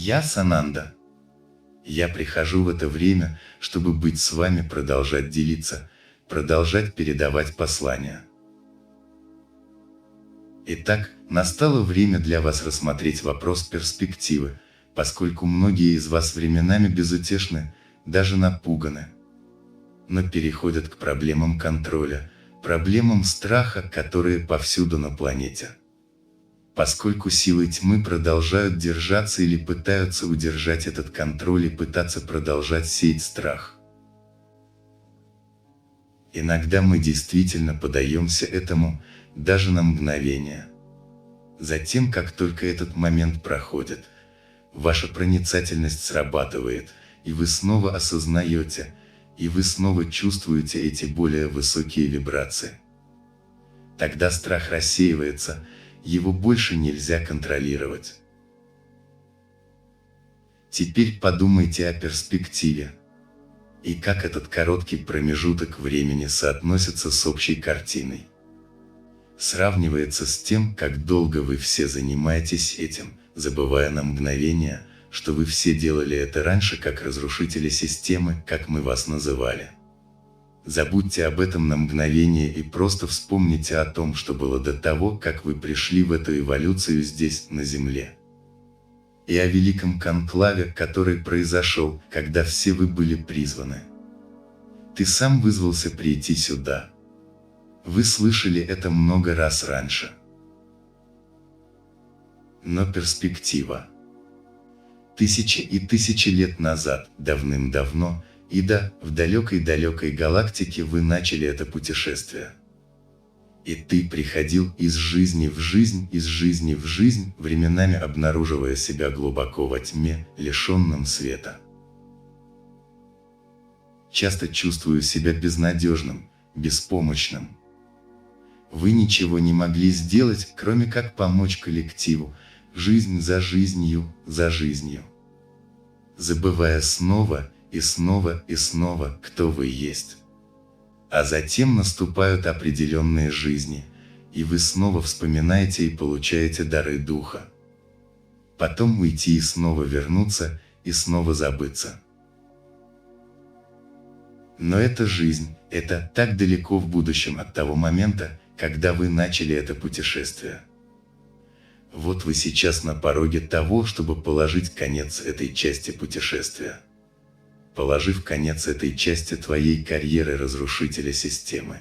Я Сананда. Я прихожу в это время, чтобы быть с вами, продолжать делиться, продолжать передавать послания. Итак, настало время для вас рассмотреть вопрос перспективы, поскольку многие из вас временами безутешны, даже напуганы, но переходят к проблемам контроля, проблемам страха, которые повсюду на планете. Поскольку силы тьмы продолжают держаться или пытаются удержать этот контроль и пытаться продолжать сеять страх. Иногда мы действительно поддаемся этому, даже на мгновение. Затем, как только этот момент проходит, ваша проницательность срабатывает, и вы снова осознаете, и вы снова чувствуете эти более высокие вибрации. Тогда страх рассеивается, его больше нельзя контролировать. Теперь подумайте о перспективе. И как этот короткий промежуток времени соотносится с общей картиной. Сравнивается с тем, как долго вы все занимаетесь этим, забывая на мгновение, что вы все делали это раньше как разрушители системы, как мы вас называли. Забудьте об этом на мгновение и просто вспомните о том, что было до того, как вы пришли в эту эволюцию здесь, на Земле. И о великом конклаве, который произошел, когда все вы были призваны. Ты сам вызвался прийти сюда. Вы слышали это много раз раньше. Но перспектива. Тысячи и тысячи лет назад, давным-давно, и да, в далекой-далекой галактике вы начали это путешествие. И ты приходил из жизни в жизнь, из жизни в жизнь, временами обнаруживая себя глубоко во тьме, лишенном света. Часто чувствую себя безнадежным, беспомощным. Вы ничего не могли сделать, кроме как помочь коллективу, жизнь за жизнью, забывая снова и снова и снова, кто вы есть. А затем наступают определенные жизни, и вы снова вспоминаете и получаете дары духа. Потом уйти и снова вернуться, и снова забыться. Но эта жизнь, это так далеко в будущем от того момента, когда вы начали это путешествие. Вот вы сейчас на пороге того, чтобы положить конец этой части путешествия. Положив конец этой части твоей карьеры разрушителя системы.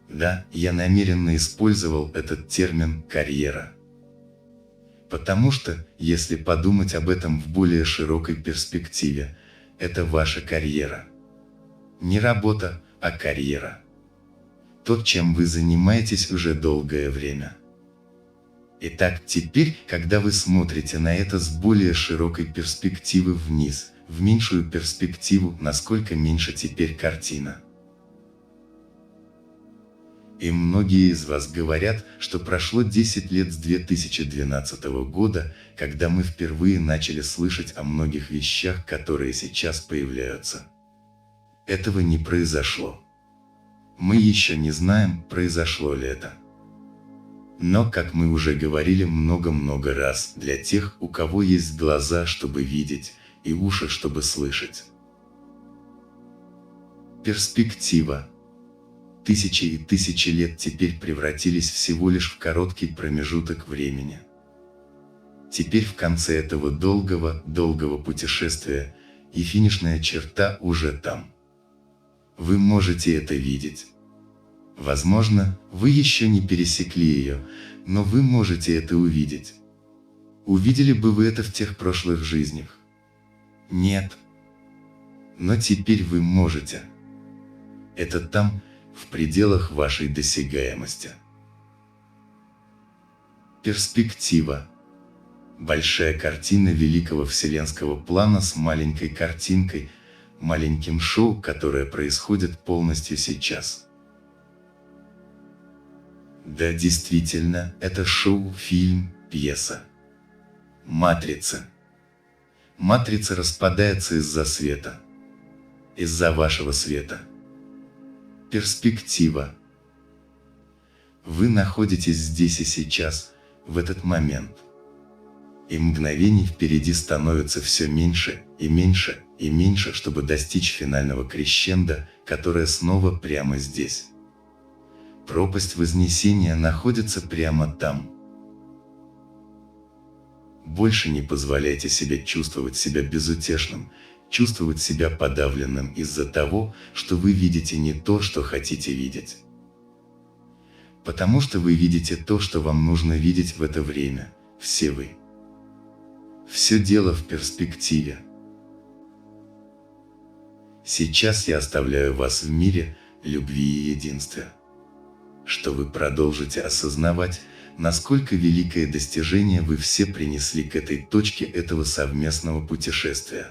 Да, я намеренно использовал этот термин «карьера». Потому что, если подумать об этом в более широкой перспективе, это ваша карьера. Не работа, а карьера. То, чем вы занимаетесь уже долгое время. Итак, теперь, когда вы смотрите на это с более широкой перспективы вниз, в меньшую перспективу, насколько меньше теперь картина. И многие из вас говорят, что прошло 10 лет с 2012 года, когда мы впервые начали слышать о многих вещах, которые сейчас появляются. Этого не произошло. Мы еще не знаем, произошло ли это. Но, как мы уже говорили много-много раз, для тех, у кого есть глаза, чтобы видеть, и уши, чтобы слышать. Перспектива. Тысячи и тысячи лет теперь превратились всего лишь в короткий промежуток времени. Теперь в конце этого долгого путешествия, и финишная черта уже там. Вы можете это видеть. Возможно, вы еще не пересекли ее, но вы можете это увидеть. Увидели бы вы это в тех прошлых жизнях? Нет. Но теперь вы можете. Это там, в пределах вашей досягаемости. Перспектива. Большая картина великого вселенского плана с маленькой картинкой, маленьким шоу, которое происходит полностью сейчас. Да, действительно, это шоу, фильм, пьеса. Матрица. Матрица распадается из-за света. Из-за вашего света. Перспектива. Вы находитесь здесь и сейчас, в этот момент. и мгновений впереди становится все меньше и меньше и меньше, чтобы достичь финального крещендо, которое снова прямо здесь. Пропасть Вознесения находится прямо там. Больше не позволяйте себе чувствовать себя безутешным, чувствовать себя подавленным из-за того, что вы видите не то, что хотите видеть. Потому что вы видите то, что вам нужно видеть в это время, все вы. Все дело в перспективе. Сейчас я оставляю вас в мире любви и единства, что вы продолжите осознавать, насколько великое достижение вы все принесли к этой точке этого совместного путешествия.